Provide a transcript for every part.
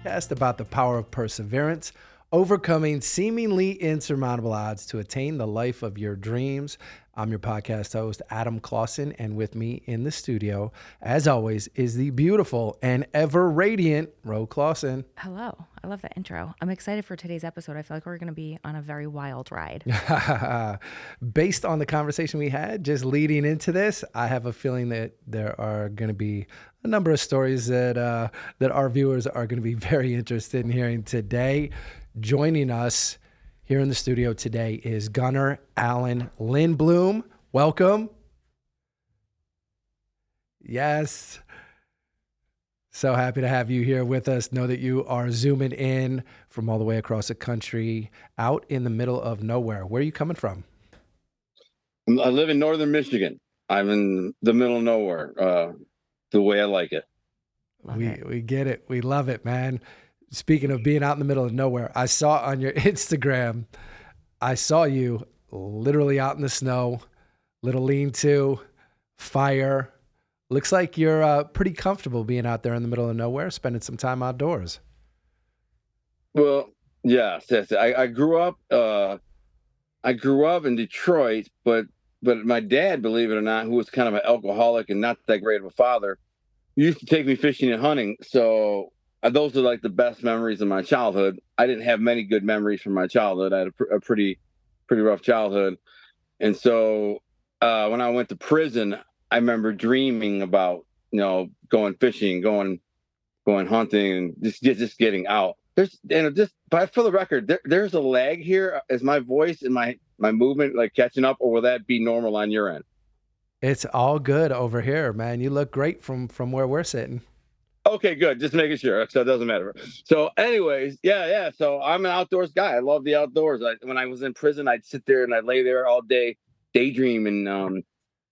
podcast about the power of perseverance, overcoming seemingly insurmountable odds to attain the life of your dreams. I'm your podcast host, Adam Clausen, and with me in the studio, as always, is the beautiful and ever radiant Ro Clausen. Hello. I love that intro. I'm excited for today's episode. I feel like we're going to be on a very wild ride. Based on the conversation we had just leading into this, I have a feeling that there are going to be a number of stories that our viewers are going to be very interested in hearing today. Joining us here in the studio today is Gunner Alan Lindbloom. Welcome. Yes. So happy to have you here with us. Know that you are zooming in from all the way across the country, out in the middle of nowhere. Where are you coming from? I live in northern Michigan. I'm in the middle of nowhere, the way I like it. We get it. We love it, man. Speaking of being out in the middle of nowhere, I saw on your Instagram, I saw you literally out in the snow, little lean-to, fire. Looks like you're pretty comfortable being out there in the middle of nowhere, spending some time outdoors. Well, yes. I grew up. I grew up in Detroit, but my dad, believe it or not, who was kind of an alcoholic and not that great of a father, used to take me fishing and hunting. So those are like the best memories of my childhood. I didn't have many good memories from my childhood. I had a pretty rough childhood, and so when I went to prison, I remember dreaming about, going fishing, going hunting, and just getting out. But for the record, there's a lag here. Is my voice and my movement like catching up, or will that be normal on your end? It's all good over here, man. You look great from where we're sitting. Okay, good. Just making sure. So it doesn't matter. So anyways, yeah. So I'm an outdoors guy. I love the outdoors. When I was in prison, I'd sit there and I'd lay there all day, daydream. And,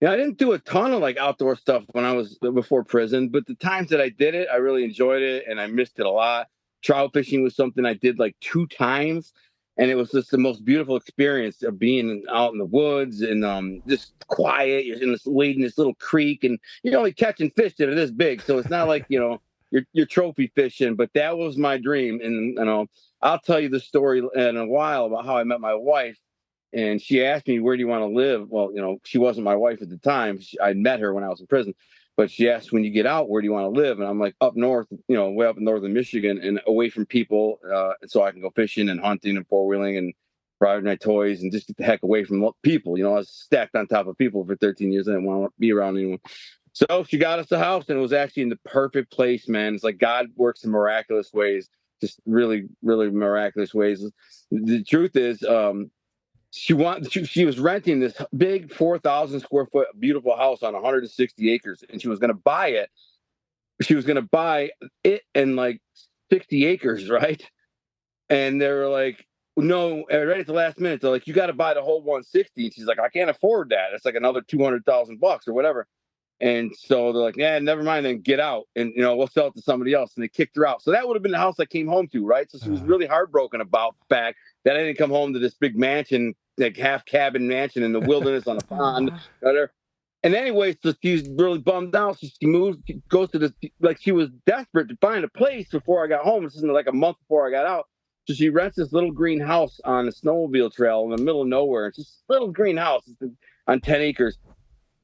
I didn't do a ton of like outdoor stuff when I was before prison, but the times that I did it, I really enjoyed it and I missed it a lot. Trout fishing was something I did like 2 times. And it was just the most beautiful experience of being out in the woods and just quiet. You're wading this little creek, and you're only catching fish that are this big. So it's not like, you're trophy fishing, but that was my dream. And, I'll tell you the story in a while about how I met my wife. And she asked me, where do you want to live? Well, she wasn't my wife at the time. I met her when I was in prison. But she asked, when you get out, where do you want to live? And I'm like, up north, way up in northern Michigan and away from people. So I can go fishing and hunting and four-wheeling and riding my toys and just get the heck away from people. I was stacked on top of people for 13 years. I didn't want to be around anyone. So she got us the house, and it was actually in the perfect place, man. It's like God works in miraculous ways, just really, really miraculous ways. The truth is, she was renting this big 4,000 square foot beautiful house on 160 acres, and she was going to buy it. She was going to buy it in like 60 acres, right? And they were like, no, right at the last minute, they're like, you got to buy the whole 160. And she's like, I can't afford that. It's like another $200,000 or whatever. And so they're like, yeah, never mind, then get out, and we'll sell it to somebody else. And they kicked her out. So that would have been the house I came home to, right? So she was really heartbroken about the fact that I didn't come home to this big mansion, like half cabin mansion in the wilderness on a pond. And anyway, so she's really bummed out. So she moves, goes to this, like she was desperate to find a place before I got home. This is like a month before I got out. So she rents this little green house on a snowmobile trail in the middle of nowhere. It's just a little green house on 10 acres.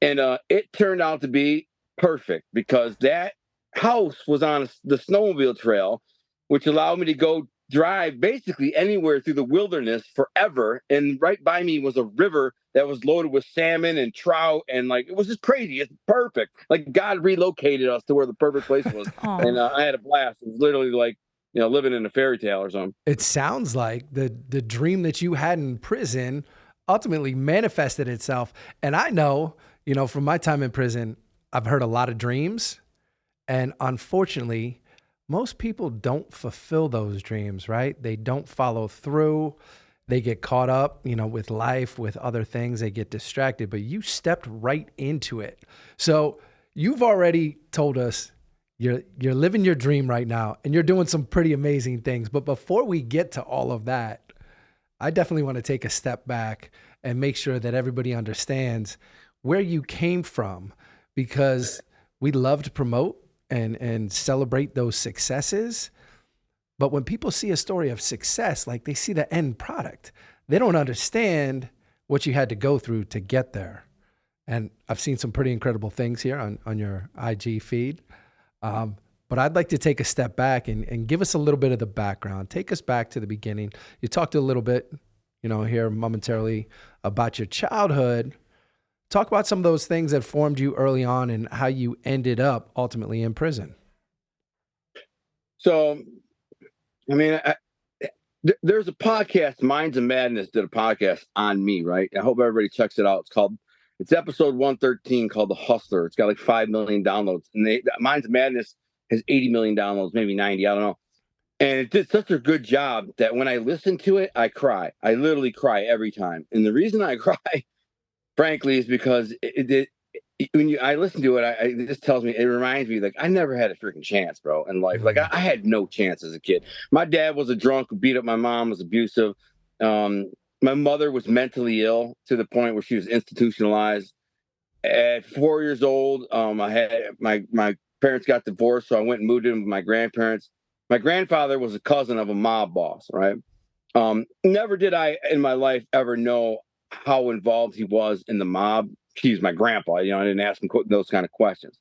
And it turned out to be perfect because that house was on the snowmobile trail, which allowed me to go drive basically anywhere through the wilderness forever. And right by me was a river that was loaded with salmon and trout. And like, it was just crazy. It's perfect. Like God relocated us to where the perfect place was. And I had a blast. It was literally like, living in a fairy tale or something. It sounds like the dream that you had in prison ultimately manifested itself. And I know, from my time in prison, I've heard a lot of dreams, and unfortunately, most people don't fulfill those dreams, right? They don't follow through. They get caught up, with life, with other things. They get distracted, but you stepped right into it. So you've already told us you're living your dream right now, and you're doing some pretty amazing things. But before we get to all of that, I definitely want to take a step back and make sure that everybody understands where you came from, because we love to promote and celebrate those successes. But when people see a story of success, like they see the end product, they don't understand what you had to go through to get there. And I've seen some pretty incredible things here on your IG feed. But I'd like to take a step back and give us a little bit of the background. Take us back to the beginning. You talked a little bit, here momentarily about your childhood. Talk about some of those things that formed you early on and how you ended up ultimately in prison. So, I mean, there's a podcast, Minds of Madness did a podcast on me, right? I hope everybody checks it out. It's episode 113 called The Hustler. It's got like 5 million downloads. And Minds of Madness has 80 million downloads, maybe 90, I don't know. And it did such a good job that when I listen to it, I cry. I literally cry every time. And the reason I cry, frankly, is because when I listen to it, it just tells me, it reminds me, like, I never had a freaking chance, bro, in life. Like, I had no chance as a kid. My dad was a drunk who beat up my mom, was abusive. My mother was mentally ill to the point where she was institutionalized. At 4 years old, I had my parents got divorced, so I went and moved in with my grandparents. My grandfather was a cousin of a mob boss, right? Never did I in my life ever know how involved he was in the mob. He's my grandpa, I didn't ask him those kind of questions.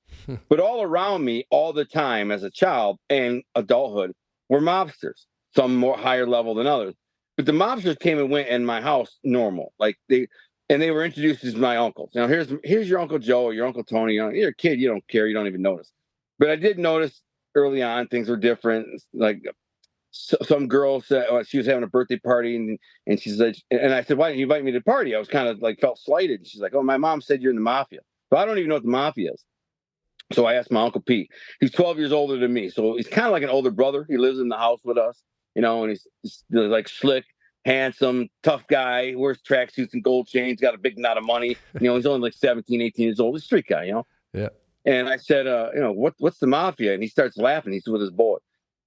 But all around me, all the time as a child and adulthood, were mobsters, some more higher level than others. But the mobsters came and went in my house normal. Like they were introduced as my uncles. Here's your Uncle Joe or your Uncle Tony. You're a kid, you don't care, you don't even notice. But I did notice early on things were different. Like some girl said she was having a birthday party, and she's like, and I said, why didn't you invite me to the party? I was kind of like felt slighted. She's like, oh, my mom said you're in the Mafia. But I don't even know what the Mafia is. So I asked my Uncle Pete. He's 12 years older than me, so he's kind of like an older brother. He lives in the house with us, and he's like slick, handsome, tough guy, wears tracksuits and gold chains, got a big knot of money. He's only like 17, 18 years old. He's a street guy, Yeah. And I said, what's the Mafia? And he starts laughing. He's with his boy.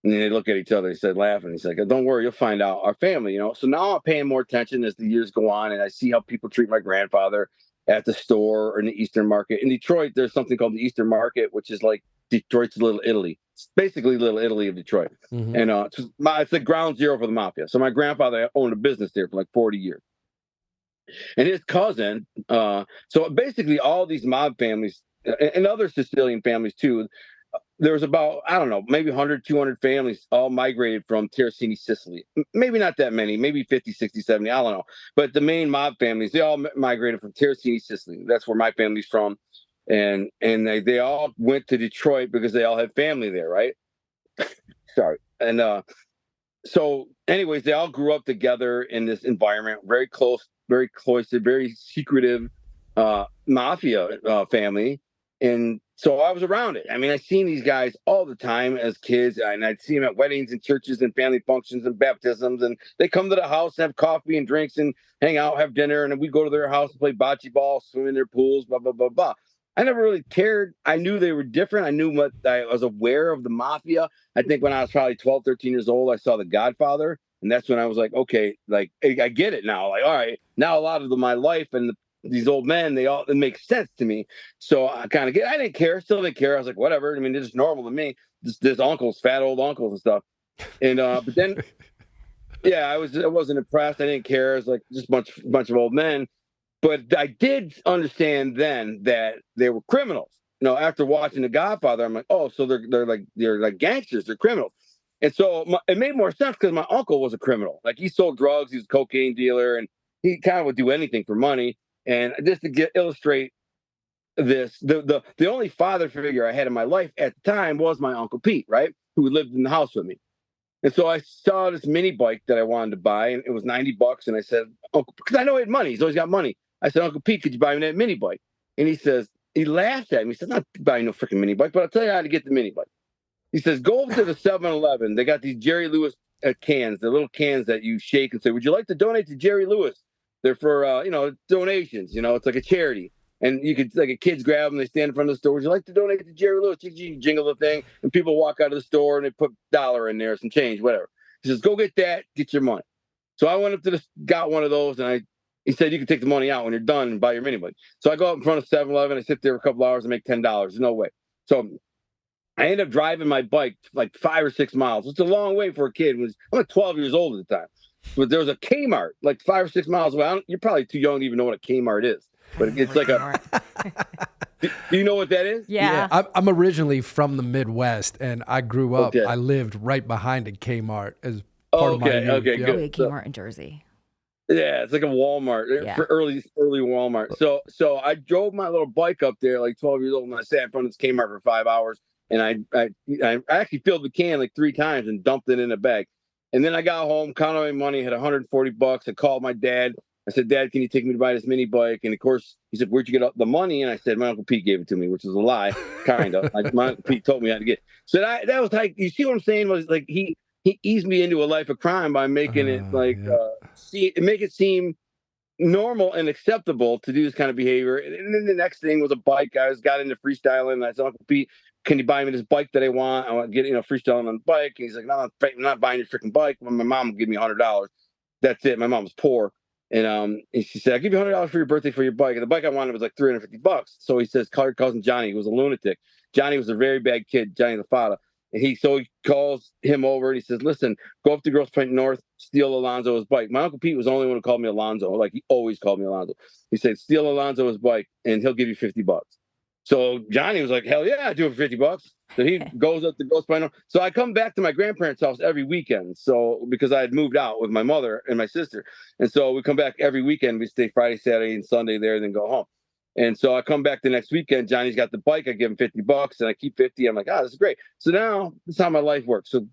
And then they look at each other. He said, laughing. He's like, don't worry, you'll find out. Our family, So now I'm paying more attention as the years go on, and I see how people treat my grandfather at the store or in the Eastern Market. In Detroit, there's something called the Eastern Market, which is like Detroit's Little Italy. It's basically Little Italy of Detroit. Mm-hmm. And it's like ground zero for the Mafia. So my grandfather owned a business there for like 40 years. And his cousin, so basically all these mob families and other Sicilian families too, there was about, I don't know, maybe 100, 200 families all migrated from Terracini, Sicily. Maybe not that many, maybe 50, 60, 70, I don't know. But the main mob families, they all migrated from Terracini, Sicily. That's where my family's from. And they all went to Detroit because they all had family there, right? Sorry. And so anyways, they all grew up together in this environment, very close, very cloistered, very secretive mafia family. And so I was around it. I mean, I seen these guys all the time as kids, and I'd see them at weddings and churches and family functions and baptisms. And they come to the house, have coffee and drinks and hang out, have dinner. And then we go to their house and play bocce ball, swim in their pools, blah, blah, blah, blah. I never really cared. I knew they were different. I knew what I was aware of the mafia. I think when I was probably 12, 13 years old, I saw The Godfather. And that's when I was like, okay, like I get it now. Like, all right, now a lot of my life and these old men, it makes sense to me. So I didn't care, still didn't care. I was like, whatever. I mean, they're just normal to me. This uncles, fat old uncles and stuff. And but then, yeah, I wasn't impressed. I didn't care. I was like just a bunch of old men. But I did understand then that they were criminals. After watching The Godfather, I'm like, oh, so they're like gangsters, they're criminals. And so it made more sense because my uncle was a criminal. Like he sold drugs, he was a cocaine dealer, and he kind of would do anything for money. And just to illustrate this, the only father figure I had in my life at the time was my Uncle Pete, right? Who lived in the house with me. And so I saw this mini bike that I wanted to buy, and it was $90. And I said, Uncle, because I know he had money. He's always got money. I said, Uncle Pete, could you buy me that mini bike? And he laughed at me. He said, not buying no freaking mini bike, but I'll tell you how to get the mini bike. He says, go over to the 7-Eleven. They got these Jerry Lewis cans, the little cans that you shake and say, would you like to donate to Jerry Lewis? They're for, donations. It's like a charity. And you could, like, kids grab them, they stand in front of the store. Would you like to donate to Jerry Lewis? You jingle the thing, and people walk out of the store and they put $1 in there, some change, whatever. He says, go get that, get your money. So I went up to got one of those, and he said, you can take the money out when you're done and buy your mini bike. So I go up in front of 7-Eleven, I sit there for a couple hours and make $10. No way. So I ended up driving my bike like 5 or 6 miles. It's a long way for a kid. I'm like 12 years old at the time. But there was a Kmart like 5 or 6 miles away. You're probably too young to even know what a Kmart is. But it's like do you know what that is? Yeah. I'm originally from the Midwest, and I grew up. Okay. I lived right behind a Kmart as part of my youth. Okay, Yep. good. We had Kmart in Jersey. Yeah, it's like a Walmart, Yeah. for early Walmart. So I drove my little bike up there, like 12 years old, and I sat in front of this Kmart for 5 hours, and I actually filled the can like 3 times and dumped it in a bag. And then I got home, counted my money, had $140. I called my dad. I said, Dad, can you take me to buy this mini bike? And of course, he said, where'd you get the money? And I said, my Uncle Pete gave it to me, which was a lie, kind of. My Uncle Pete told me how to get it. So that was like, you see what I'm saying? Was like he eased me into a life of crime by making it like make it seem normal and acceptable to do this kind of behavior. And then the next thing was a bike. I got into freestyling. And I said, Uncle Pete, can you buy me this bike that I want? I want to get freestyling on the bike. And he's like, no, I'm not buying your freaking bike. My mom will give me $100. That's it. My mom was poor. And she said, I'll give you $100 for your birthday for your bike. And the bike I wanted was like $350. So he says, call your cousin Johnny, who was a lunatic. Johnny was a very bad kid, Johnny the father. And he calls him over and he says, listen, go up to Grosse Pointe North, steal Alonzo's bike. My Uncle Pete was the only one who called me Alonzo. Like, he always called me Alonzo. He said, steal Alonzo's bike and he'll give you $50. So Johnny was like, hell yeah, I do it for $50. So he goes up to Grosse Pointe North. So I come back to my grandparents' house every weekend. So because I had moved out with my mother and my sister. And so we come back every weekend. We stay Friday, Saturday, and Sunday there, and then go home. And so I come back the next weekend. Johnny's got the bike. I give him $50 and I keep 50. I'm like, this is great. So now this is how my life works. So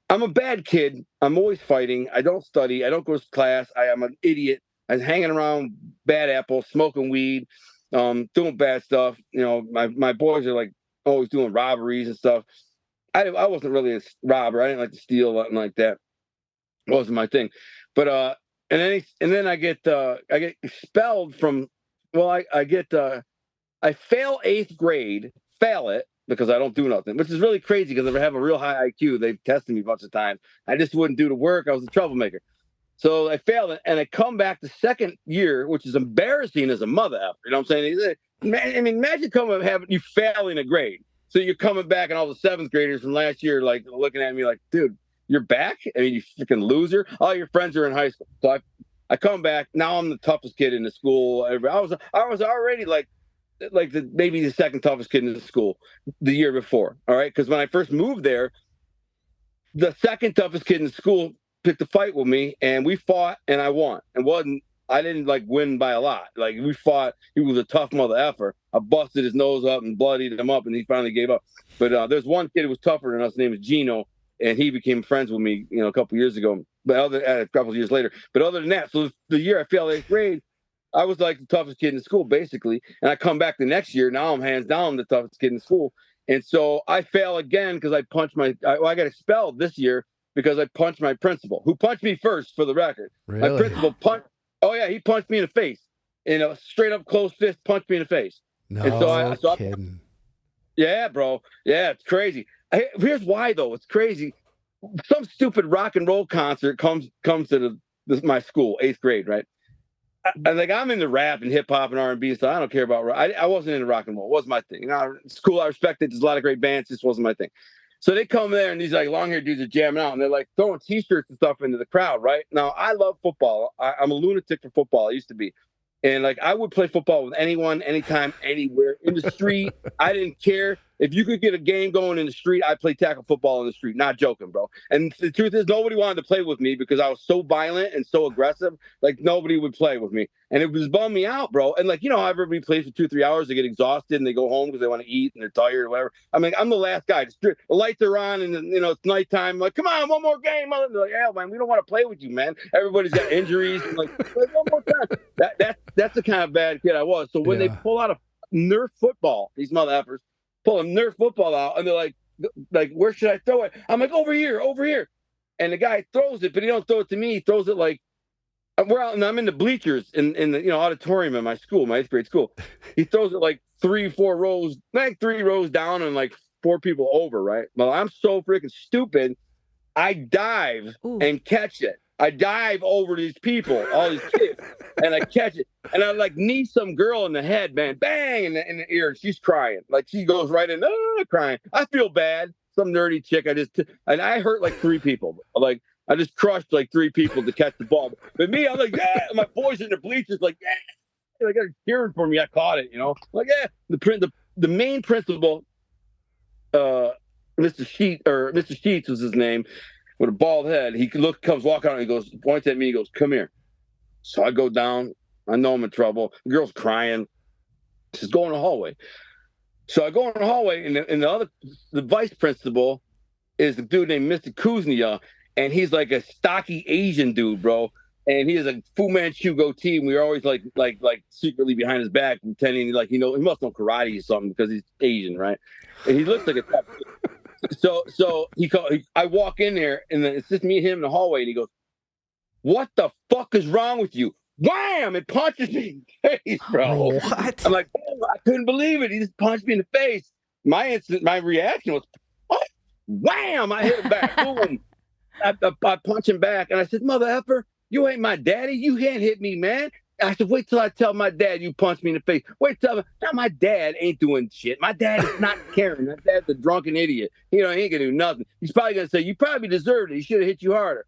I'm a bad kid. I'm always fighting. I don't study. I don't go to class. I am an idiot. I'm hanging around bad apples, smoking weed, doing bad stuff. My boys are like always doing robberies and stuff. I wasn't really a robber. I didn't like to steal, nothing like that. It wasn't my thing. But and then I get expelled from. Well, I fail 8th grade, fail it because I don't do nothing, which is really crazy because I have a real high IQ. They've tested me a bunch of times. I just wouldn't do the work. I was a troublemaker. So I failed it, and I come back the second year, which is embarrassing as a mother effer. You know what I'm saying? Imagine you failing a grade. So you're coming back, and all the 7th graders from last year, like, looking at me like, dude, you're back? I mean, you freaking loser. All your friends are in high school. So I come back. Now I'm the toughest kid in the school. I was already maybe the second toughest kid in the school the year before. All right. Because when I first moved there, the second toughest kid in the school picked a fight with me and we fought and I won. I didn't win by a lot. Like, we fought. He was a tough mother effer. I busted his nose up and bloodied him up and he finally gave up. But there's one kid who was tougher than us. His name is Gino. And he became friends with me, a couple years ago. But a couple of years later. But other than that, so the year I failed 8th grade, I was like the toughest kid in the school, basically. And I come back the next year. Now I'm hands down the toughest kid in the school. And so I fail again because I punched I got expelled this year because I punched my principal, who punched me first, for the record. Really? My principal punched. Oh yeah, he punched me in the face. Straight up closed fist, punched me in the face. No and so kidding. Yeah, bro. Yeah, it's crazy. Here's why, though. It's crazy. Some stupid rock and roll concert comes to my school, 8th grade, right? I'm into rap and hip hop and R&B, so I don't care about. I wasn't into rock and roll. It wasn't my thing. It's cool. I respect it. There's a lot of great bands. This wasn't my thing. So they come there and these long-haired dudes are jamming out and they're like throwing T-shirts and stuff into the crowd, right? Now, I love football. I'm a lunatic for football. I used to be. And I would play football with anyone, anytime, anywhere, in the street. I didn't care. If you could get a game going in the street, I'd play tackle football in the street. Not joking, bro. And the truth is, nobody wanted to play with me because I was so violent and so aggressive. Nobody would play with me. And it was bumming me out, bro. And how everybody plays for 2-3 hours, they get exhausted and they go home because they want to eat and they're tired or whatever. I'm the last guy. The lights are on and it's nighttime. I'm like, come on, one more game. They're like, yeah, man, we don't want to play with you, man. Everybody's got injuries. And one more time. That's the kind of bad kid I was. So when they pull out a Nerf football, these mother effers pull a Nerf football out, and they're like, where should I throw it? I'm like, over here. And the guy throws it, but he don't throw it to me. He throws it we're out, and I'm in the bleachers in the auditorium in my school, my 8th grade school. He throws it 3-4 rows, 3 rows down, and 4 people over, right? Well, I'm so freaking stupid. I dive and catch it. I dive over these people, all these kids, and I catch it. And I like knee some girl in the head, man, bang in the ear, and she's crying. Like she goes right in, crying. I feel bad. Some nerdy chick. And I hurt like 3 people. Like I just crushed like 3 people to catch the ball. But me, I'm like, yeah. My boys in the bleachers, like, yeah. Like they're cheering for me. I caught it, Like, yeah. The main principal, Mr. Sheets was his name, with a bald head. He comes walking out, and he goes, points at me, he goes, "Come here." So I go down. I know I'm in trouble. The girl's crying. She's going in the hallway. So I go in the hallway, and the vice principal is the dude named Mr. Kuznia, and he's like a stocky Asian dude, bro. And he has a Fu Manchu goatee, and we were always like secretly behind his back, pretending like he must know karate or something because he's Asian, right? And he looks like a tough kid. So I walk in there, and then it's just me and him in the hallway, and he goes, "What the fuck is wrong with you?" Wham! It punches me in the face, bro. What? I'm like, oh, I couldn't believe it. He just punched me in the face. My reaction was, what? Wham! I hit him back. Boom. I punch him back, and I said, "Mother effer, you ain't my daddy. You can't hit me, man." I said, "Wait till I tell my dad you punched me in the face. Wait till now my dad ain't doing shit. My dad is not caring. My dad's a drunken idiot. He ain't gonna do nothing. He's probably gonna say, you probably deserved it. He should have hit you harder."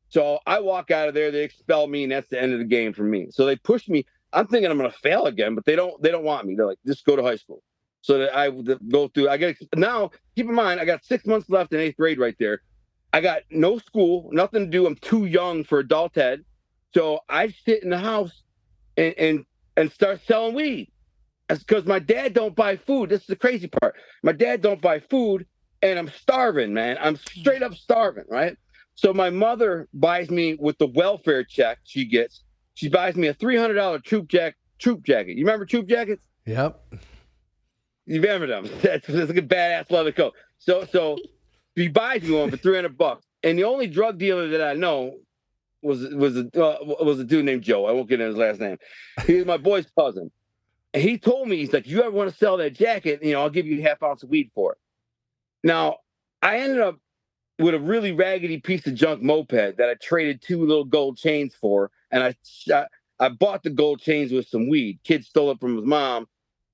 So I walk out of there, they expel me, and that's the end of the game for me. So they pushed me. I'm thinking I'm going to fail again, but they don't want me. They're like, just go to high school. So that I go through. Now, keep in mind, I got 6 months left in 8th grade right there. I got no school, nothing to do. I'm too young for adult ed. So I sit in the house and start selling weed. That's because my dad don't buy food. This is the crazy part. My dad don't buy food, and I'm starving, man. I'm straight up starving, right? So my mother buys me with the welfare check she gets. She buys me a $300 troop jacket. You remember troop jackets? Yep. You remember them? That's like a badass leather coat. So she buys me one for $300. And the only drug dealer that I know was a dude named Joe. I won't get into his last name. He was my boy's cousin. And he told me, he's like, "You ever want to sell that jacket? I'll give you a half ounce of weed for it." Now, I ended up with a really raggedy piece of junk moped that I traded 2 little gold chains for, and I bought the gold chains with some weed. Kid stole it from his mom,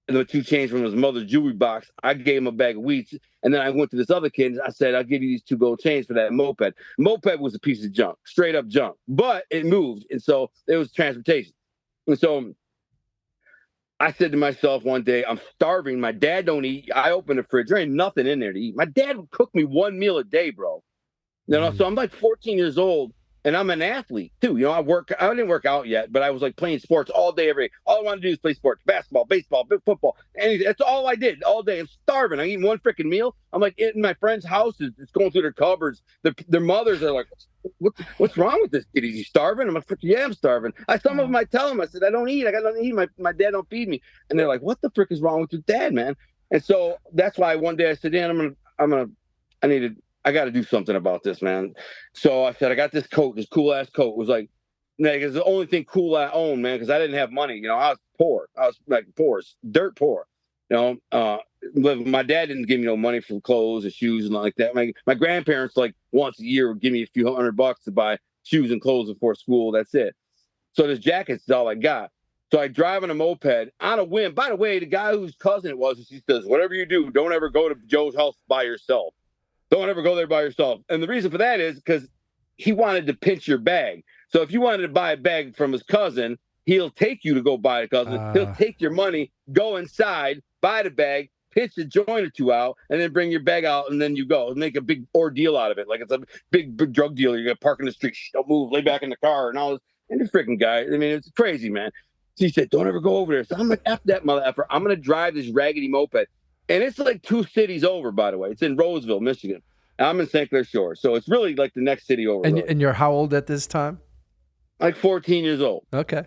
and the 2 chains from his mother's jewelry box. I gave him a bag of weed, and then I went to this other kid, and I said, "I'll give you these 2 gold chains for that moped." Moped was a piece of junk, straight up junk, but it moved, and so it was transportation. And so I said to myself one day, I'm starving. My dad don't eat. I opened the fridge. There ain't nothing in there to eat. My dad would cook me 1 meal a day, bro. So I'm like 14 years old, and I'm an athlete too. I didn't work out yet, but I was like playing sports all day, every day. All I wanted to do is play sports, basketball, baseball, football, anything. That's all I did all day. I'm starving. I eat 1 freaking meal. I'm like in my friend's houses, it's going through their cupboards. Their mothers are like, what's wrong with this kid? Is he starving? I'm like, yeah, I'm starving. Some of them I tell them, I said, I don't eat. I got nothing to eat. My dad don't feed me. And they're like, what the frick is wrong with your dad, man? And so that's why one day I said, Dan, I got to do something about this, man. So I said, I got this coat, this cool ass coat. It was like it's the only thing cool I owned, man, because I didn't have money. I was poor. I was like poor, dirt poor. My dad didn't give me no money for clothes or shoes and like that. My grandparents, like once a year, would give me a few $100 to buy shoes and clothes before school. That's it. So this jacket's all I got. So I drive on a moped on a whim. By the way, the guy whose cousin it was, he says, "Whatever you do, don't ever go to Joe's house by yourself. Don't ever go there by yourself." And the reason for that is because he wanted to pinch your bag. So if you wanted to buy a bag from his cousin, he'll take you to go buy a cousin. He'll take your money, go inside, buy the bag, pitch a joint or 2 out, and then bring your bag out, and then you go. Make a big ordeal out of it. Like it's a big drug dealer. You got to park in the street, don't move, lay back in the car, and all this. And the freaking guy, it's crazy, man. So he said, "Don't ever go over there." So I'm like, F that mother effer. I'm going to drive this raggedy moped. And it's like 2 cities over, by the way. It's in Roseville, Michigan. I'm in St. Clair Shores. So it's really like the next city over. And you're how old at this time? Like 14 years old. Okay.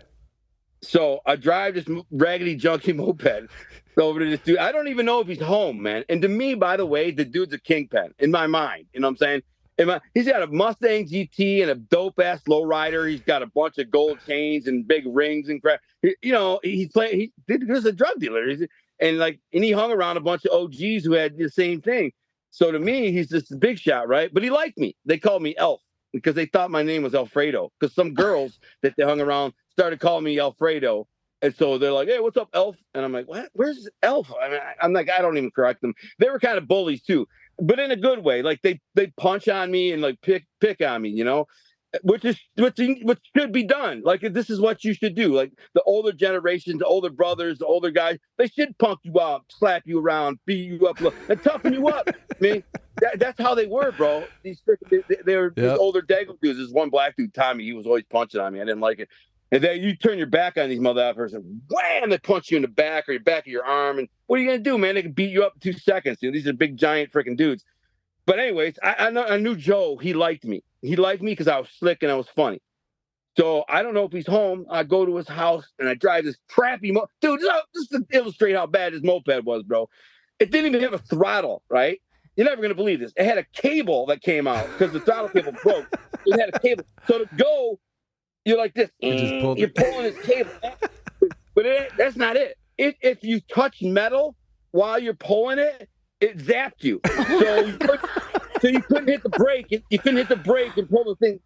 So I drive this raggedy, junky moped over to this dude. I don't even know if he's home, man. And to me, by the way, the dude's a kingpin in my mind. You know what I'm saying? He's got a Mustang GT and a dope-ass lowrider. He's got a bunch of gold chains and big rings and crap. He's a drug dealer. And he hung around a bunch of OGs who had the same thing. So to me, he's just a big shot, right? But he liked me. They called me Elf. because they thought my name was Alfredo. Because some girls that they hung around started calling me Alfredo. And so they're like, hey, what's up, Elf? And I'm like, what? Where's Elf? I mean, I'm like, I don't even correct them. They were kind of bullies too, but in a good way. Like they punch on me and like pick on me, you know, which should be done. Like this is what you should do. Like the older generations, the older brothers, the older guys, they should punk you out, slap you around, beat you up, and toughen you up. I mean, that's how they were, bro. These they were these older Dago dudes. This one black dude, Tommy, he was always punching on me. I didn't like it. And then you turn your back on these motherfuckers and wham, they punch you in the back or your back of your arm. And what are you gonna do, man? They can beat you up in 2 seconds. You know, these are big, giant freaking dudes. But anyways, I knew Joe. He liked me. He liked me because I was slick and I was funny. So I don't know if he's home. I go to his house and I drive this crappy dude. Just to illustrate how bad his moped was, bro. It didn't even have a throttle, right? You're never gonna believe this. It had a cable that came out because the throttle cable broke. It had a cable. So to go, you're like this. You're pulling his cable, but that's not it. If you touch metal while you're pulling it, it zapped you. So you couldn't hit the brake. You couldn't hit the brake and pull the thing.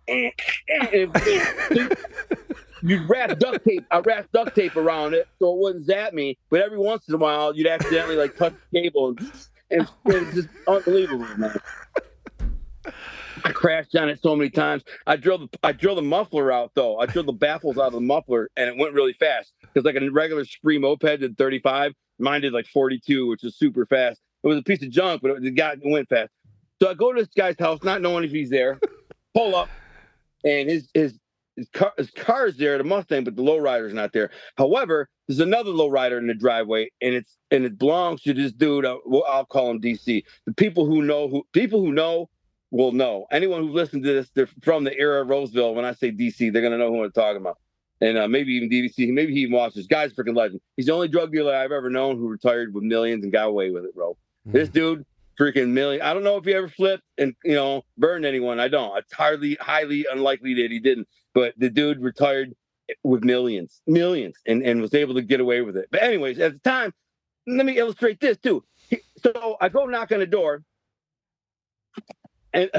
You'd wrap duct tape. I wrapped duct tape around it so it wouldn't zap me. But every once in a while, you'd accidentally like touch the cable, and it's just unbelievable, man. I crashed on it so many times. I drilled the muffler out though. I drilled the baffles out of the muffler, and it went really fast because like a regular Spree moped did 35. Mine did like 42, which is super fast. It was a piece of junk, but it went fast. So I go to this guy's house, not knowing if he's there. Pull up, and his car is there, the Mustang, but the lowrider's not there. However, there's another lowrider in the driveway, and it belongs to this dude. I'll call him DC. The people who know will know. Anyone who listened to this, they're from the era of Roseville. When I say DC, they're gonna know who I'm talking about. And maybe even DVC, maybe he even watches. Guy's freaking legend. He's the only drug dealer I've ever known who retired with millions and got away with it, bro. This dude, freaking million. I don't know if he ever flipped and burned anyone. I don't. It's highly unlikely that he didn't. But the dude retired with millions, and was able to get away with it. But anyways, at the time, let me illustrate this too. So I go knock on the door, and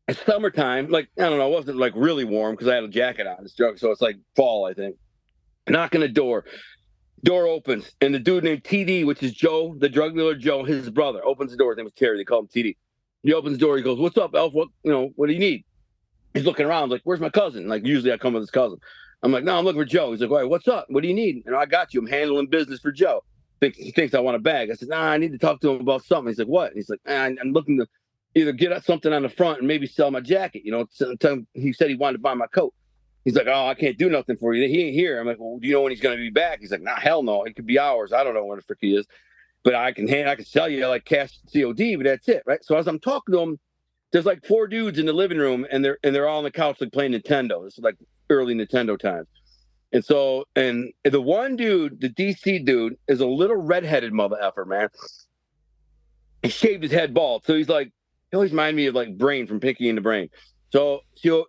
it's summertime. Like, I don't know, it wasn't like really warm because I had a jacket on. It's drug, so it's like fall, I think. Knock on the door. Door opens, and the dude named TD, which is Joe, the drug dealer Joe, his brother, opens the door. His name was Terry. They call him TD. He opens the door. He goes, "What's up, Elf? What do you need?" He's looking around like, "Where's my cousin?" Like, usually I come with his cousin. I'm like, "No, I'm looking for Joe." He's like, "All right, what's up? What do you need?" And I got you. I'm handling business for Joe. He thinks I want a bag. I said, "Nah, I need to talk to him about something." He's like, "What?" And he's like, "I'm looking to either get something on the front and maybe sell my jacket." He said he wanted to buy my coat. He's like, "Oh, I can't do nothing for you. He ain't here." I'm like, "Well, do you know when he's going to be back?" He's like, "Nah, hell no. It could be hours. I don't know when the frick he is, but I can sell you like cash COD, but that's it." Right. So as I'm talking to him, there's like 4 dudes in the living room, and they're all on the couch like playing Nintendo. It's like early Nintendo times. And so, and the one dude, the DC dude, is a little redheaded mother effer, man. He shaved his head bald. So he's like, he always reminds me of like Brain from Pinky and the Brain. So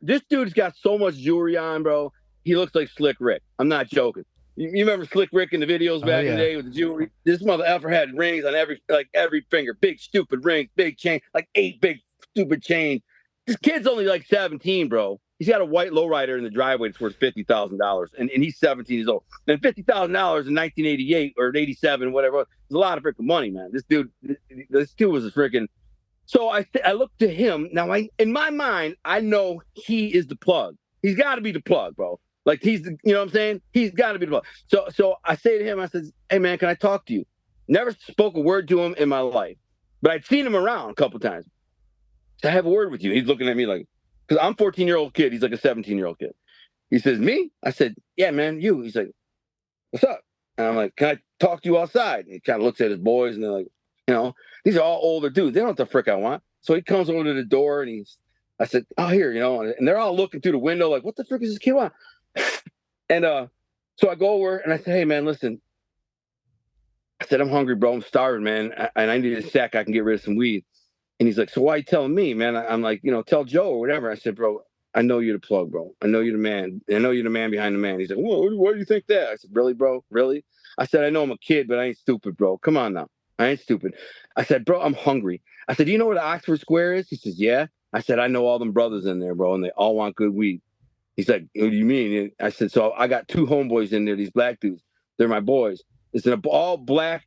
this dude's got so much jewelry on, bro. He looks like Slick Rick. I'm not joking. You remember Slick Rick in the videos back in the day with the jewelry? This mother effer had rings on every finger, big stupid rings, big chain, like 8 big stupid chains. This kid's only like 17, bro. He's got a white lowrider in the driveway that's worth $50,000, and he's 17 years old. And $50,000 in 1988 or 87, whatever, it's a lot of freaking money, man. This dude was a freaking. So I look to him now. In my mind, I know he is the plug. He's got to be the plug, bro. Like he's the, you know what I'm saying? He's got to be the plug. So I say to him, I said, "Hey man, can I talk to you?" Never spoke a word to him in my life, but I'd seen him around a couple times. So I have a word with you. He's looking at me like, because I'm a 14-year-old kid. He's like a 17-year-old kid. He says, "Me?" I said, "Yeah, man, you." He's like, "What's up?" And I'm like, "Can I talk to you outside?" And he kind of looks at his boys, and they're like, these are all older dudes. They don't know what the frick I want. So he comes over to the door, and I said, "Oh, here," and they're all looking through the window like, "What the frick does this kid want?" And so I go over, and I say, "Hey, man, listen." I said, "I'm hungry, bro. I'm starving, man. And I need a sack I can get rid of some weed." And he's like, "So why are you telling me, man?" I'm like, "Tell Joe or whatever." I said, "Bro, I know you're the plug, bro. I know you're the man. I know you're the man behind the man." He's like, "Whoa, why do you think that?" I said, "Really, bro? Really?" I said, "I know I'm a kid, but I ain't stupid, bro. Come on now. I ain't stupid." I said, "Bro, I'm hungry." I said, "Do you know where the Oxford Square is?" He says, "Yeah." I said, I know all them brothers in there, bro, and they all want good weed. He's like, what do you mean? I said, so I got 2 homeboys in there, these black dudes. They're my boys. It's an all black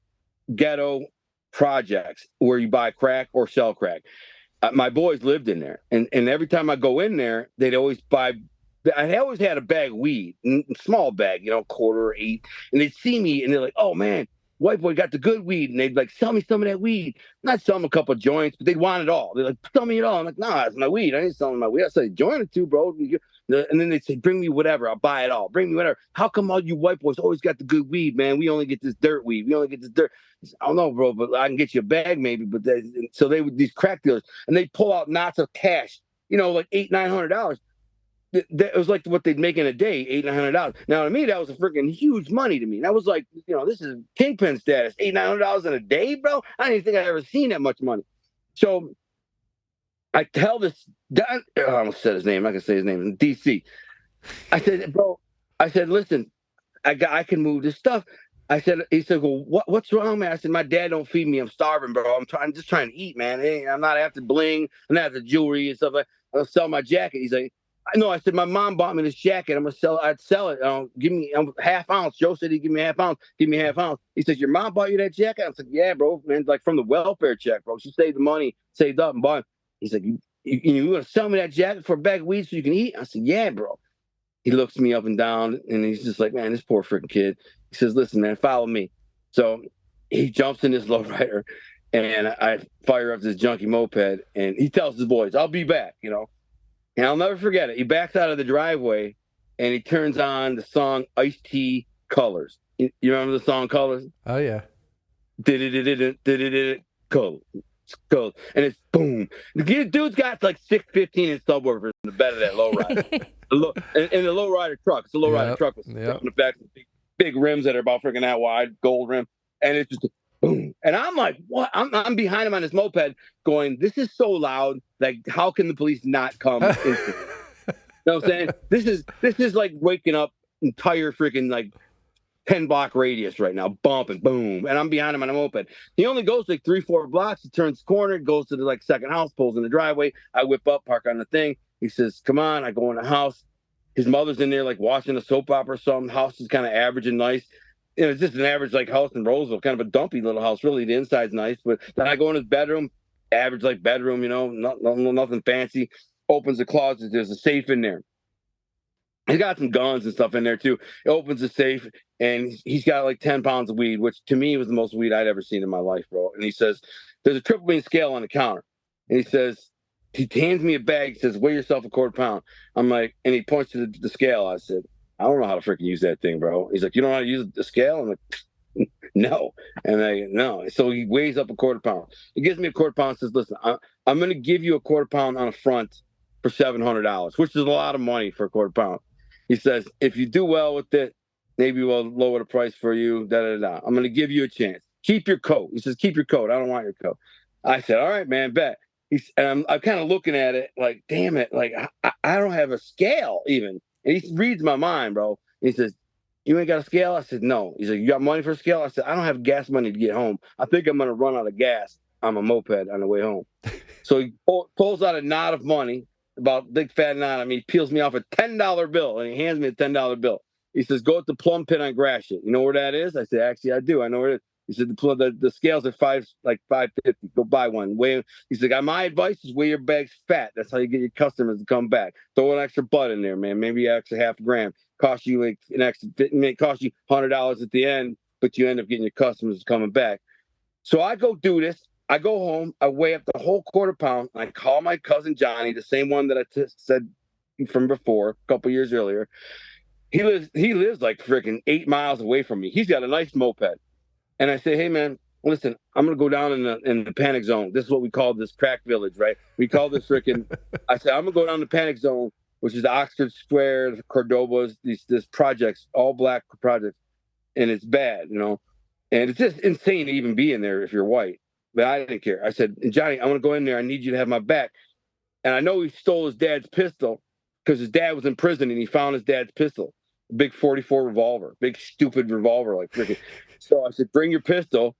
ghetto projects where you buy crack or sell crack. My boys lived in there, and every time I go in there, they'd always buy. I always had a bag of weed, small bag, quarter or 8, and they'd see me and they're like, "Oh man, white boy got the good weed," and they'd like, "Sell me some of that weed." Not sell them a couple of joints, but they'd want it all. They're like, "Sell me it all." I'm like, "Nah, it's my weed. I ain't selling my weed." I said, "Join it too, bro." And then they'd say, "Bring me whatever. I'll buy it all. Bring me whatever." How come all you white boys always got the good weed, man? We only get this dirt weed. We only get this dirt. I said, I don't know, bro, but I can get you a bag maybe. But so they would, these crack dealers, and they pull out knots of cash, like $800-900. That was like what they'd make in a day, $800-900. Now to me, that was a freaking huge money to me. That was like, this is Kingpin status, $800-900 in a day, bro. I didn't think I'd ever seen that much money. So I tell this, I almost said his name. I can say his name in DC. I said, bro, listen, I can move this stuff. He said, well, what's wrong, man? I said, my dad don't feed me. I'm starving, bro. I'm just trying to eat, man. I'm not after bling. I'm not after jewelry and stuff like that. I'll sell my jacket. He's like, I know. I said, my mom bought me this jacket. I'd sell it. Give me half ounce. Joe said he'd give me half ounce. Give me half ounce. He says, your mom bought you that jacket? I said, yeah, bro, man. Like from the welfare check, bro. She saved the money, saved up and bought it. He's like, you gonna sell me that jacket for a bag of weed so you can eat? I said, yeah, bro. He looks me up and down, and he's just like, man, this poor freaking kid. He says, listen, man, follow me. So he jumps in this lowrider, and I fire up this junkie moped, and he tells his boys, I'll be back, And I'll never forget it. He backs out of the driveway, and he turns on the song Ice-T Colors. You remember the song Colors? Oh, yeah. Colors. And it's boom. The dude's got like 615 in subwoofers in the bed of that lowrider. And the lowrider truck. It's a lowrider truck with in the back, big rims that are about freaking that wide, gold rim. And it's just boom. And I'm like, what? I'm behind him on his moped going, this is so loud. Like, how can the police not come instantly? You know what I'm saying? This is like waking up entire freaking like 10-block radius right now, bump and boom, and I'm behind him on a moped. He only goes like 3-4 blocks. He turns the corner, goes to the like second house, pulls in the driveway. I whip up, park on the thing. He says, "Come on." I go in the house. His mother's in there like watching a soap opera or something. The house is kind of average and nice. It's just an average like house in Roseville, kind of a dumpy little house. Really, the inside's nice, but then I go in his bedroom, average like bedroom, nothing fancy. Opens the closet. There's a safe in there. He's got some guns and stuff in there too. He opens the safe and he's got like 10 pounds of weed, which to me was the most weed I'd ever seen in my life, bro. And he says, there's a triple beam scale on the counter. And he hands me a bag. He says, weigh yourself a quarter pound. I'm like, and he points to the scale. I said, I don't know how to freaking use that thing, bro. He's like, you don't know how to use the scale? I'm like, no. And no. So he weighs up a quarter pound. He gives me a quarter pound and says, listen, I'm going to give you a quarter pound on a front for $700, which is a lot of money for a quarter pound. He says, if you do well with it, maybe we'll lower the price for you. I'm going to give you a chance. Keep your coat. He says, keep your coat. I don't want your coat. I said, all right, man, bet. I'm kind of looking at it like, damn it. Like, I don't have a scale even. And he reads my mind, bro. And he says, you ain't got a scale? I said, no. He's like, you got money for a scale? I said, I don't have gas money to get home. I think I'm going to run out of gas on my moped on the way home. So he pulls out a knot of money, about big fat knot. I mean, he peels me off a $10 bill and he hands me a $10 bill. He says, go at the plum pit on Gratiot. You know where that is? I said, actually, I do. I know where it is. He said, the scales are $550. Go buy one. He's like, my advice is weigh your bags fat. That's how you get your customers to come back. Throw an extra butt in there, man. Maybe an extra half a gram. Cost you like an extra, it may cost you $100 at the end, but you end up getting your customers coming back. So I go do this. I go home, I weigh up the whole quarter pound, and I call my cousin Johnny, the same one that I said from before, a couple years earlier. He lives like freaking 8 miles away from me. He's got a nice moped. And I say, hey, man, listen, I'm going to go down in the panic zone. This is what we call this crack village, right? We call this freaking, I said, I'm going to go down the panic zone, which is the Oxford Square, the Cordobas, this projects, all black projects. And it's bad, And it's just insane to even be in there if you're white. But I didn't care. I said, Johnny, I'm going to go in there. I need you to have my back. And I know he stole his dad's pistol because his dad was in prison and he found his dad's pistol, a big 44 revolver, big stupid revolver, like freaking. So I said, bring your pistol.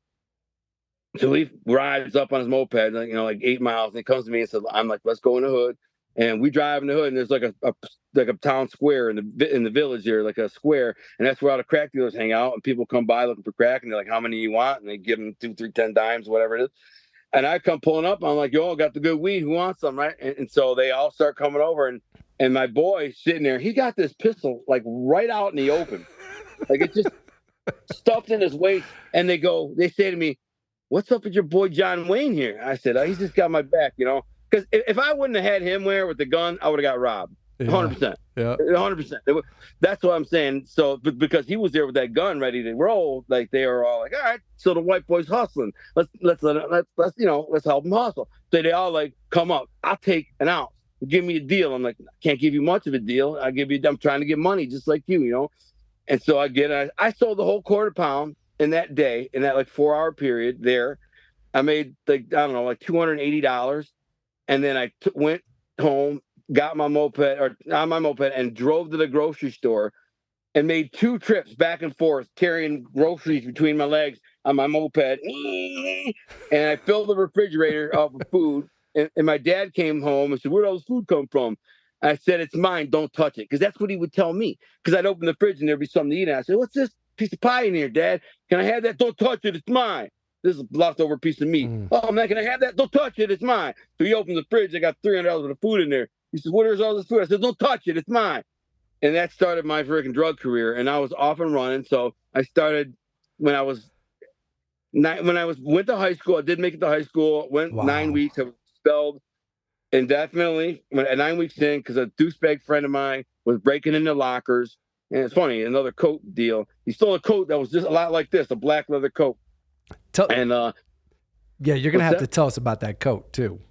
So he rides up on his moped, like, like 8 miles, and he comes to me and says, "I'm like, let's go in the hood." And we drive in the hood, and there's like a town square in the village here, like a square, and that's where all the crack dealers hang out. And people come by looking for crack, and they're like, "How many you want?" And they give them 2, 3, 10 dimes, whatever it is. And I come pulling up. I'm like, "Yo, got the good weed. Who wants some?" Right? And so they all start coming over, and my boy sitting there, he got this pistol like right out in the open, like it's just stuffed in his waist. And they say to me, "What's up with your boy John Wayne here?" I said, "He's just got my back, Because if I wouldn't have had him there with the gun, I would have got robbed. 100%. Yeah. 100%. That's what I'm saying. So, because he was there with that gun ready to roll, like they were all like, "All right, so the white boy's hustling. Let's help him hustle." So they all like, "Come up. I'll take an ounce. Give me a deal." I'm like, "I can't give you much of a deal. I'm trying to get money just like you." And so I sold the whole quarter pound in that day, in that like 4-hour period there. I made like, I don't know, like $280. And then I went home, got my moped on my moped, and drove to the grocery store and made 2 trips back and forth carrying groceries between my legs on my moped. And I filled the refrigerator up with food. And my dad came home and said, "Where'd all this food come from?" I said, "It's mine. Don't touch it." Because that's what he would tell me. Because I'd open the fridge and there'd be something to eat. And I said, "What's this piece of pie in here, Dad? Can I have that?" "Don't touch it. It's mine." "This is a leftover piece of meat." "Oh, man, can I have that?" "Don't touch it. It's mine." So he opened the fridge. I got $300 worth of food in there. He said, "Where's all this food?" I said, "Don't touch it. It's mine." And that started my freaking drug career. And I was off and running. So I started when I went to high school. I did make it to high school. Went 9 Wow. weeks. I was expelled indefinitely. At 9 weeks in, because a douchebag friend of mine was breaking into lockers. And it's funny, another coat deal. He stole a coat that was just a lot like this, a black leather coat. And yeah, you're gonna what's have that? to tell us about that coat too.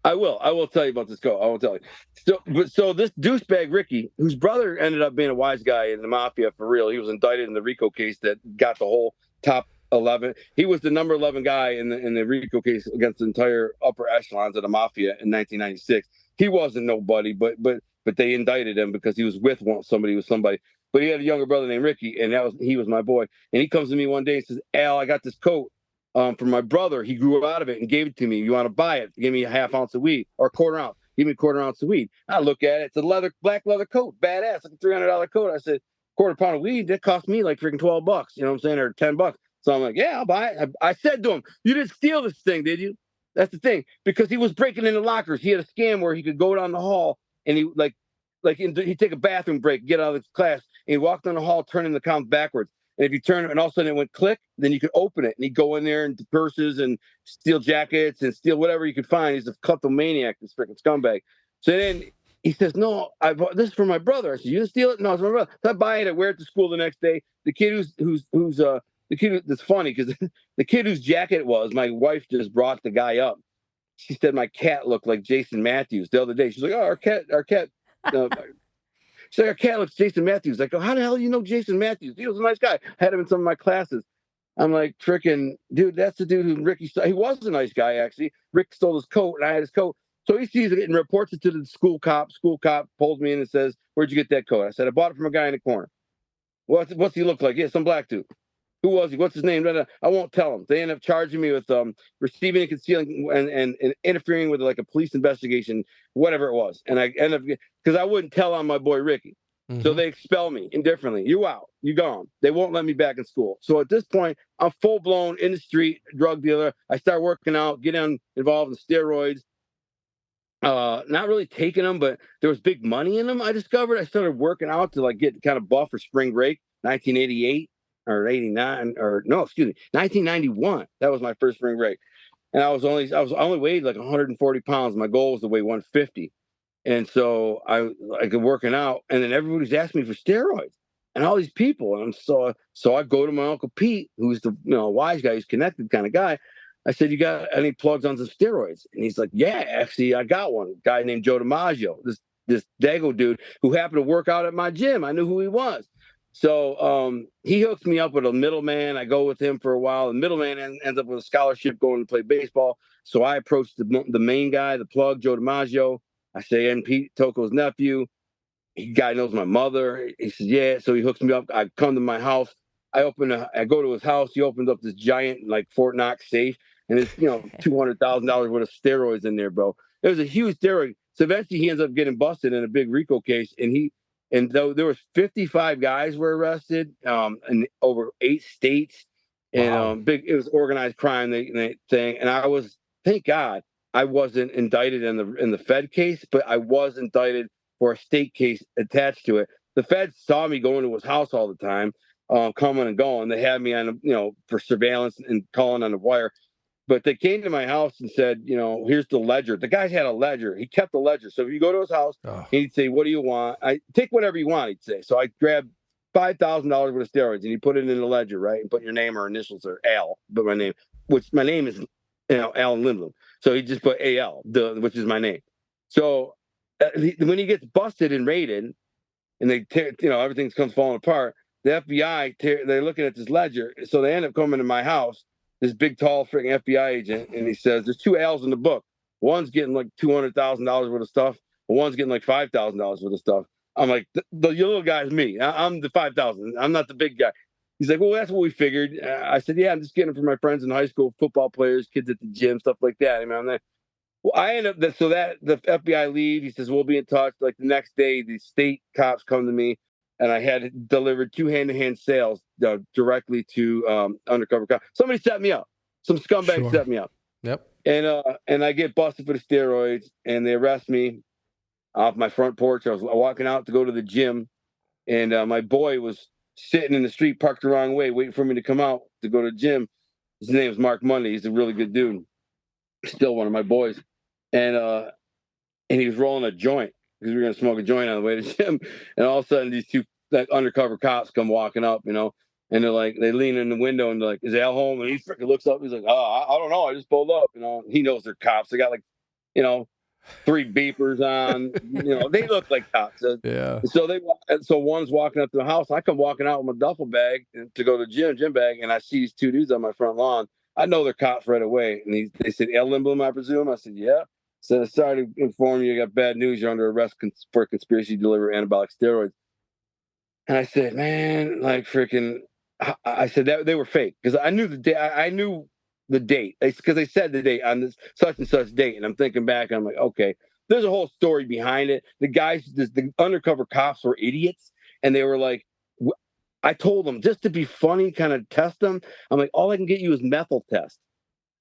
I will. I will tell you about this coat. I will tell you. So this douchebag Ricky, whose brother ended up being a wise guy in the Mafia for real. He was indicted in the RICO case that got the whole top 11. He was the number 11 guy in the RICO case against the entire upper echelons of the Mafia in 1996. He wasn't nobody, but they indicted him because he was with somebody. But he had a younger brother named Ricky, and he was my boy. And he comes to me one day and says, "Al, I got this coat from my brother. He grew out of it and gave it to me. You want to buy it? Give me a half ounce of weed or a quarter ounce. Give me a quarter ounce of weed." I look at it. It's a black leather coat, badass, like a $300 coat. I said, "Quarter pound of weed, that cost me like freaking $12. You know what I'm saying, or $10." So I'm like, "Yeah, I'll buy it." I said to him, "You didn't steal this thing, did you?" That's the thing, because he was breaking into lockers. He had a scam where he could go down the hall and he'd take a bathroom break, get out of class, and he'd walk down the hall, turning the count backwards. And if you turn it and all of a sudden it went click, then you could open it and he'd go in there and purses and steal jackets and steal whatever you could find. He's a kleptomaniac, this freaking scumbag. So then he says, "No, I bought this for my brother." I said, "You didn't steal it?" "No, it's my brother." So I buy it, I wear it to school the next day. The kid that's funny because the kid whose jacket it was, my wife just brought the guy up. She said my cat looked like Jason Matthews the other day. She's like, "Oh, our cat, uh, she's like, our cat looks Jason Matthews." Like, "Oh, how the hell do you know Jason Matthews? He was a nice guy. I had him in some of my classes." I'm like, "Freaking dude, that's the dude who Ricky stole." He was a nice guy, actually. Rick stole his coat, and I had his coat. So he sees it and reports it to the school cop. School cop pulls me in and says, "Where'd you get that coat?" I said, "I bought it from a guy in the corner." What's he look like?" "Yeah, some black dude." "Who was he? What's his name?" "I won't tell him." They end up charging me with receiving and concealing and interfering with like a police investigation, whatever it was. And I end up, because I wouldn't tell on my boy Ricky. So they expel me indifferently. "You out. You gone." They won't let me back in school. So at this point, I'm full blown in the street drug dealer. I start working out, getting involved in steroids. Not really taking them, but there was big money in them. I discovered. I started working out to like get kind of buff for spring break, 1988 or 89, or no, excuse me, 1991. That was my first spring break, and I only weighed like 140 pounds. My goal was to weigh 150, and so I could working out, and then everybody's asking me for steroids, and all these people, and so I go to my Uncle Pete, who's the wise guy, who's connected kind of guy. I said, "You got any plugs on some steroids?" And he's like, "Yeah, actually, I got one. A guy named Joe DiMaggio, this Dago dude who happened to work out at my gym. I knew who he was." So he hooks me up with a middleman. I go with him for a while. The middleman ends up with a scholarship going to play baseball. So I approached the main guy, the plug, Joe DiMaggio. I say, "And Pete Toko's nephew." Guy knows my mother. He says, "Yeah." So he hooks me up. I come to my house. I go to his house. He opens up this giant like Fort Knox safe, and there's $200,000 worth of steroids in there, bro. It was a huge steroid. So eventually he ends up getting busted in a big RICO case, and though there was 55 guys were arrested, in over 8 states, and Wow. it was organized crime thing, and thank God I wasn't indicted in the Fed case, but I was indicted for a state case attached to it. The Feds saw me going to his house all the time, coming and going. They had me on, for surveillance and calling on the wire. But they came to my house and said, here's the ledger. The guy had a ledger. He kept the ledger. So if you go to his house, he'd say, what do you want? I take whatever you want, he'd say. So I grabbed $5,000 worth of steroids, and he put it in the ledger, right? And put your name or initials or Al, but my name, which my name is, Alan Lindbloom. So he just put AL, which is my name. So when he gets busted and raided, and they everything comes falling apart, the FBI, they're looking at this ledger. So they end up coming to my house, this big, tall, freaking FBI agent, and he says, there's 2 L's in the book. One's getting like $200,000 worth of stuff, and one's getting like $5,000 worth of stuff. I'm like, the little guy's me. I'm the 5,000. I'm not the big guy. He's like, well, that's what we figured. I said, yeah, I'm just getting it for my friends in high school, football players, kids at the gym, stuff like that. I mean, I'm like, well, I end up the FBI leave. He says, we'll be in touch. Like the next day, the state cops come to me, and I had delivered 2 hand-to-hand sales directly to undercover cops. Somebody set me up. Some scumbag set me up. Yep. And I get busted for the steroids, and they arrest me off my front porch. I was walking out to go to the gym, and my boy was sitting in the street, parked the wrong way, waiting for me to come out to go to the gym. His name is Mark Monday. He's a really good dude. Still one of my boys. And he was rolling a joint because we were going to smoke a joint on the way to the gym. And all of a sudden, these 2 undercover cops come walking up, and they're like, they lean in the window and they're like, is Al home? And he freaking looks up. He's like, oh, I don't know. I just pulled up. He knows they're cops. They got like, 3 beepers on. They look like cops. Yeah. So one's walking up to the house. I come walking out with my duffel bag to go to the gym bag, and I see these 2 dudes on my front lawn. I know they're cops right away. And they said, Al Lindbloom, I presume? I said, yeah. So sorry to inform you, got bad news. You're under arrest for conspiracy to deliver anabolic steroids. And I said, man, like freaking, I said that they were fake because I knew the day. I knew the date because they said the date on this such and such date. And I'm thinking back, and I'm like, okay, there's a whole story behind it. The guys, the undercover cops were idiots, and they were like, I told them just to be funny, kind of test them. I'm like, all I can get you is methyl test,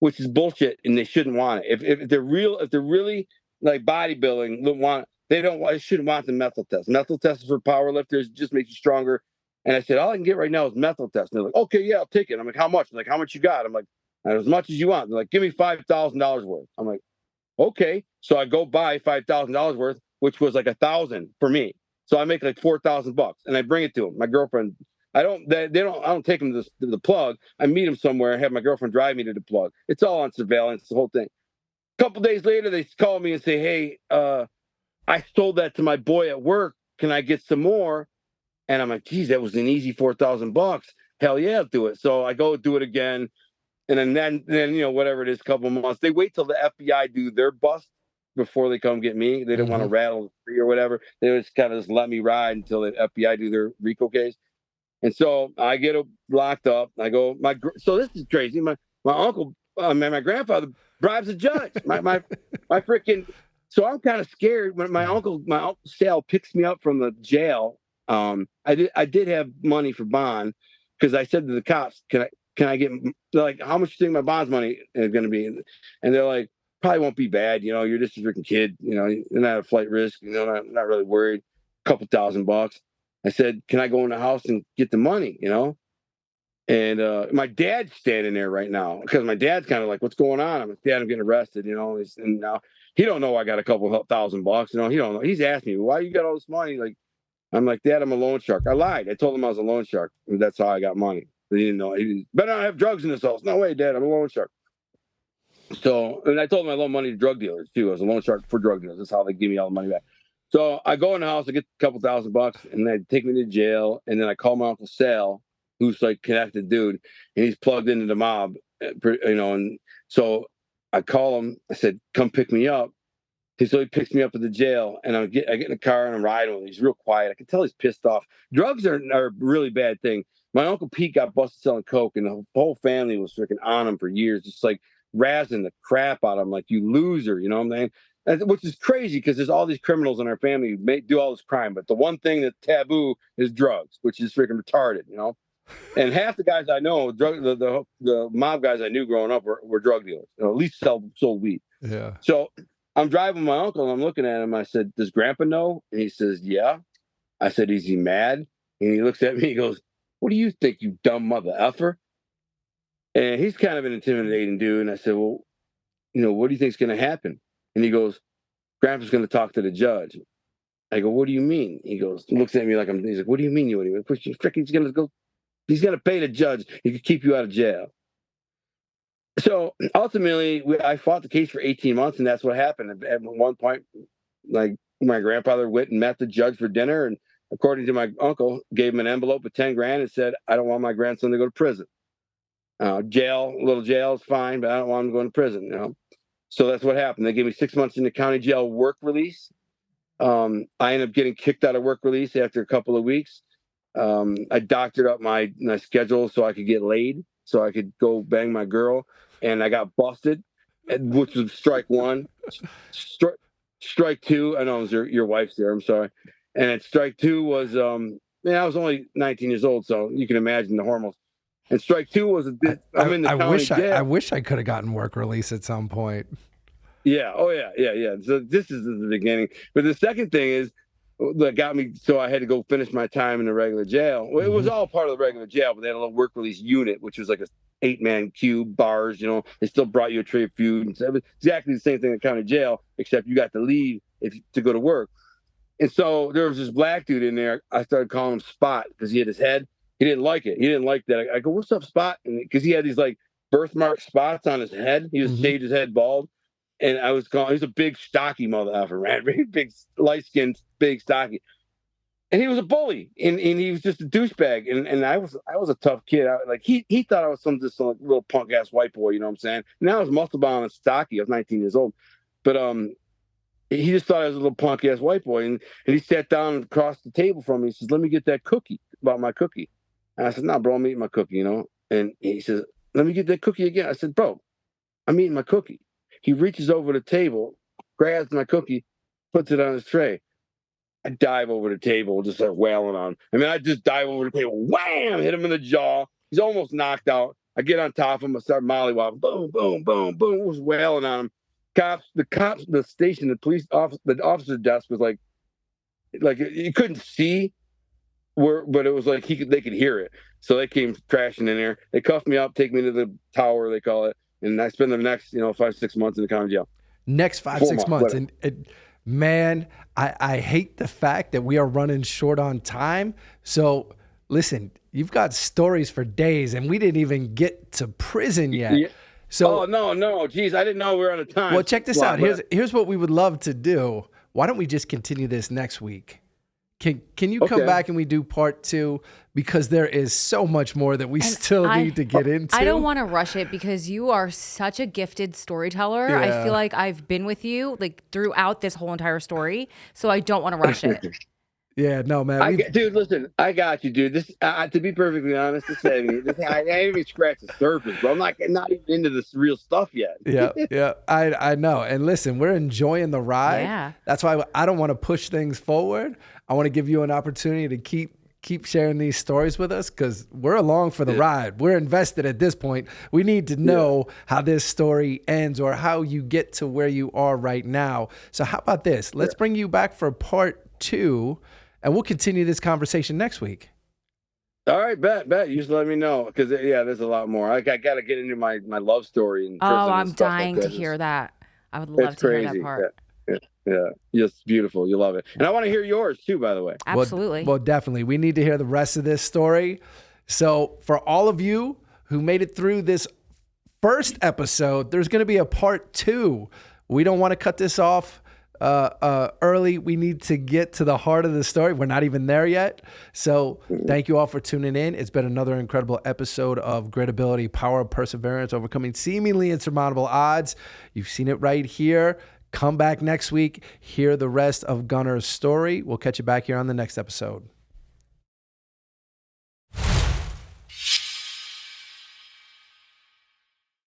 which is bullshit, and they shouldn't want it. If they're really like bodybuilding, they shouldn't want the methyl test. Methyl test is for power lifters, just makes you stronger. And I said, all I can get right now is methyl test. And they're like, okay, yeah, I'll take it. I'm like, how much? I'm like, how much you got? I'm like, as much as you want. They're like, give me $5,000 worth. I'm like, okay. So I go buy $5,000 worth, which was like 1,000 for me. So I make like $4,000, and I bring it to them. My girlfriend. I don't take them to the plug. I meet them somewhere and have my girlfriend drive me to the plug. It's all on surveillance, the whole thing. A couple days later, they call me and say, hey, I sold that to my boy at work. Can I get some more? And I'm like, geez, that was an easy $4,000. Hell yeah, I'll do it. So I go do it again. And then whatever it is, a couple of months. They wait till the FBI do their bust before they come get me. They don't want to rattle the tree or whatever. They just kind of just let me ride until the FBI do their RICO case. And so I get locked up. I go, so this is crazy. My uncle, my grandfather bribes a judge. My freaking. So I'm kind of scared when my uncle Sal picks me up from the jail. I did have money for bond because I said to the cops, can I get, they're like, how much do you think my bond's money is going to be? And they're like, probably won't be bad. You're just a freaking kid. You're not a flight risk. Not really worried. A couple $1,000. I said, can I go in the house and get the money, And my dad's standing there right now because my dad's kind of like, what's going on? I'm like, Dad, I'm getting arrested, and now he don't know I got a couple $1,000, He don't know. He's asked me, why you got all this money? Like, I'm like, Dad, I'm a loan shark. I lied. I told him I was a loan shark. And that's how I got money. But he didn't know. He better not have drugs in this house. No way, Dad, I'm a loan shark. So, and I told him I loan money to drug dealers too. I was a loan shark for drug dealers. That's how they give me all the money back. So I go in the house, I get a couple $1,000, and they take me to jail. And then I call my Uncle Sal, who's like connected dude, and he's plugged into the mob, And so I call him. I said, "Come pick me up." So he picks me up at the jail, and I get in the car and I'm riding with him. He's real quiet. I can tell he's pissed off. Drugs are a really bad thing. My Uncle Pete got busted selling coke, and the whole family was freaking on him for years, just like razzing the crap out of him, like, you loser, you know what I'm saying? Which is crazy because there's all these criminals in our family who do all this crime, but the one thing that's taboo is drugs, which is freaking retarded, you know. And half the guys I know, the mob guys I knew growing up were drug dealers, you know, at least sold weed. Yeah. So I'm driving my uncle, and I'm looking at him. I said, "Does Grandpa know?" And he says, "Yeah." I said, "Is he mad?" And he looks at me. He goes, "What do you think, you dumb mother effer?" And he's kind of an intimidating dude. And I said, "Well, you know, what do you think's going to happen?" And he goes, "Grandpa's going to talk to the judge." I go, "What do you mean?" He goes, looks at me like he's like, "What do you mean? He's going to go, he's going to pay the judge. He could keep you out of jail." So ultimately, I fought the case for 18 months, and that's what happened. At one point, like, my grandfather went and met the judge for dinner, and according to my uncle, gave him an envelope with 10 grand and said, "I don't want my grandson to go to prison. Jail, a little jail is fine, but I don't want him going to prison." You know. So that's what happened. They gave me 6 months in the county jail work release. I ended up getting kicked out of work release after a couple of weeks. I doctored up my schedule so I could get laid, so I could go bang my girl, and I got busted, which was strike one. Strike two, I know it was your wife's there, I'm sorry. And at strike two was, I was only 19 years old, so you can imagine the hormones. And strike two was I'm in the county jail. I wish I could have gotten work release at some point. Yeah. Oh, yeah. So this is the beginning. But the second thing is that got me, so I had to go finish my time in the regular jail. Well, it was all part of the regular jail, but they had a little work release unit, which was like a 8-man cube, bars, you know. They still brought you a tray of food. And so it was exactly the same thing in county jail, except you got to leave to go to work. And so there was this black dude in there. I started calling him Spot because he had his head. He didn't like it. He didn't like that. I go, "What's up, Spot?" Because he had these like birthmark spots on his head. He was shaved his head bald. And I was calling, he's a big, stocky motherfucker, man. Very big, light-skinned, big, stocky. And he was a bully. And he was just a douchebag. And I was a tough kid. He thought I was some little punk-ass white boy, you know what I'm saying? And I was muscle-bound and stocky. I was 19 years old. But he just thought I was a little punk-ass white boy. And he sat down across the table from me. He says, "Let me get that cookie," about my cookie. And I said, "Nah, bro, I'm eating my cookie, you know?" And he says, "Let me get that cookie again." I said, "Bro, I'm eating my cookie." He reaches over the table, grabs my cookie, puts it on his tray. I dive over the table, just start wailing on him. I mean, I just dive over the table, wham, hit him in the jaw. He's almost knocked out. I get on top of him, I start mollywopping, boom, boom, boom, boom. I was wailing on him. The station, the officer desk was like you couldn't see but it was like they could hear it. So they came crashing in there. They cuffed me up, take me to the tower, they call it. And I spent the next, 5-6 months in the county jail. Next 5-6 months. And man, I hate the fact that we are running short on time. So listen, you've got stories for days, and we didn't even get to prison yet. Yeah. So no, geez, I didn't know we were on a time. Well, check this out. Here's what we would love to do. Why don't we just continue this next week? Can you come back and we do part 2? Because there is so much more that we still need to get into. I don't want to rush it because you are such a gifted storyteller. Yeah. I feel like I've been with you like throughout this whole entire story. So I don't want to rush it. Yeah, no, man. Dude, listen, I got you, dude. This, to be perfectly honest, I ain't even scratched the surface, bro. I'm not even into this real stuff yet. Yeah, I know. And listen, we're enjoying the ride. Yeah. That's why I don't want to push things forward. I want to give you an opportunity to keep sharing these stories with us because we're along for the ride. We're invested at this point. We need to know how this story ends or how you get to where you are right now. So how about this? Let's bring you back for part 2. And we'll continue this conversation next week. All right, bet. You just let me know because there's a lot more. I got to get into my love story. And I'm dying to hear that. I would love to hear that part. Yeah, it's beautiful. You love it, and I want to hear yours too. By the way, absolutely. Well, definitely. We need to hear the rest of this story. So, for all of you who made it through this first episode, there's going to be a part 2. We don't want to cut this off early. We need to get to the heart of the story. We're not even there yet. So thank you all for tuning in. It's been another incredible episode of Gritability, Power of Perseverance, Overcoming Seemingly Insurmountable Odds. You've seen it right here. Come back next week. Hear the rest of Gunner's story. We'll catch you back here on the next episode.